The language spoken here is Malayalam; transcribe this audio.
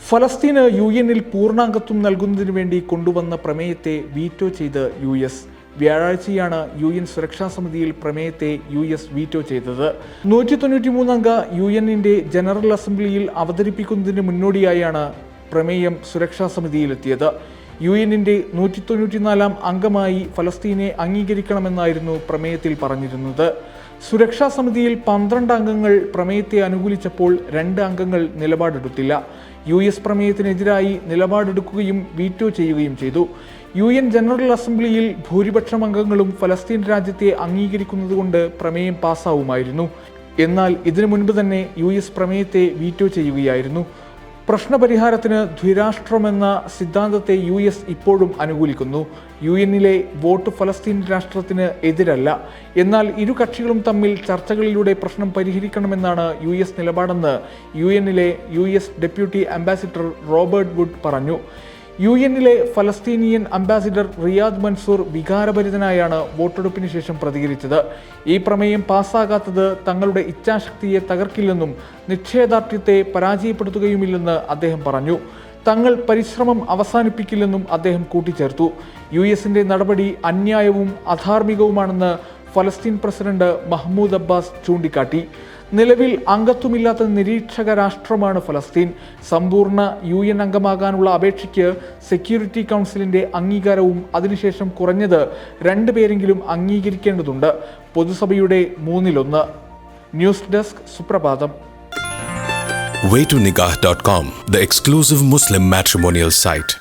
ഫലസ്തീന് UN-ൽ പൂർണ്ണാംഗത്വം നൽകുന്നതിന് വേണ്ടി കൊണ്ടുവന്ന പ്രമേയത്തെ വീറ്റോ ചെയ്ത് US. വ്യാഴാഴ്ചയാണ് UN സുരക്ഷാ സമിതിയിൽ പ്രമേയത്തെ US വീറ്റോ ചെയ്തത്. 193 അംഗ UN-ന്റെ ജനറൽ അസംബ്ലിയിൽ അവതരിപ്പിക്കുന്നതിന് മുന്നോടിയായാണ് പ്രമേയം സുരക്ഷാ സമിതിയിലെത്തിയത്. UN-ന്റെ 194 അംഗമായി ഫലസ്തീനെ അംഗീകരിക്കണമെന്നായിരുന്നു പ്രമേയത്തിൽ പറഞ്ഞിരുന്നത്. സുരക്ഷാ സമിതിയിൽ 12 അംഗങ്ങൾ പ്രമേയത്തെ അനുകൂലിച്ചപ്പോൾ 2 അംഗങ്ങൾ നിലപാടെടുത്തില്ല. US പ്രമേയത്തിനെതിരായി നിലപാടെടുക്കുകയും വീറ്റോ ചെയ്യുകയും ചെയ്തു. UN ജനറൽ അസംബ്ലിയിൽ ഭൂരിപക്ഷം അംഗങ്ങളും ഫലസ്തീൻ രാജ്യത്തെ അംഗീകരിക്കുന്നതുകൊണ്ട് പ്രമേയം പാസ്സാവുമായിരുന്നു. എന്നാൽ ഇതിനു മുൻപ് തന്നെ US പ്രമേയത്തെ വീറ്റോ ചെയ്യുകയായിരുന്നു. പ്രശ്നപരിഹാരത്തിന് ദ്വിരാഷ്ട്രമെന്ന സിദ്ധാന്തത്തെ US ഇപ്പോഴും അനുകൂലിക്കുന്നു. UN-ലെ വോട്ട് ഫലസ്തീൻ രാഷ്ട്രത്തിന് എതിരല്ല. എന്നാൽ ഇരു കക്ഷികളും തമ്മിൽ ചർച്ചകളിലൂടെ പ്രശ്നം പരിഹരിക്കണമെന്നാണ് US നിലപാടെന്ന് UN-ലെ US deputy ambassador Robert Wood പറഞ്ഞു. UN-ലെ ഫലസ്തീനിയൻ അംബാസിഡർ റിയാദ് മൻസൂർ വികാരഭരിതനായാണ് വോട്ടെടുപ്പിന് ശേഷം പ്രതികരിച്ചത്. ഈ പ്രമേയം പാസ്സാകാത്തത് തങ്ങളുടെ ഇച്ഛാശക്തിയെ തകർക്കില്ലെന്നും നിശ്ചയദാർഢ്യത്തെ പരാജയപ്പെടുത്തുകയുമില്ലെന്ന് അദ്ദേഹം പറഞ്ഞു. തങ്ങൾ പരിശ്രമം അവസാനിപ്പിക്കില്ലെന്നും അദ്ദേഹം കൂട്ടിച്ചേർത്തു. US-ന്റെ നടപടി അന്യായവും അധാർമികവുമാണെന്ന് ഫലസ്തീൻ പ്രസിഡന്റ് മഹ്മൂദ് അബ്ബാസ് ചൂണ്ടിക്കാട്ടി. നിലവിൽ അംഗത്വമില്ലാത്ത നിരീക്ഷക രാഷ്ട്രമാണ് ഫലസ്തീൻ. സമ്പൂർണ്ണ UN അംഗമാകാനുള്ള അപേക്ഷയ്ക്ക് സെക്യൂരിറ്റി കൗൺസിലിന്റെ അംഗീകാരവും അതിനുശേഷം കുറഞ്ഞത് 2 പേരെങ്കിലും അംഗീകരിക്കേണ്ടതുണ്ട്. പൊതുസഭയുടെ 1/3. ന്യൂസ് ഡെസ്ക് സുപ്രഭാതം. Waytonikah.com, the exclusive Muslim matrimonial site.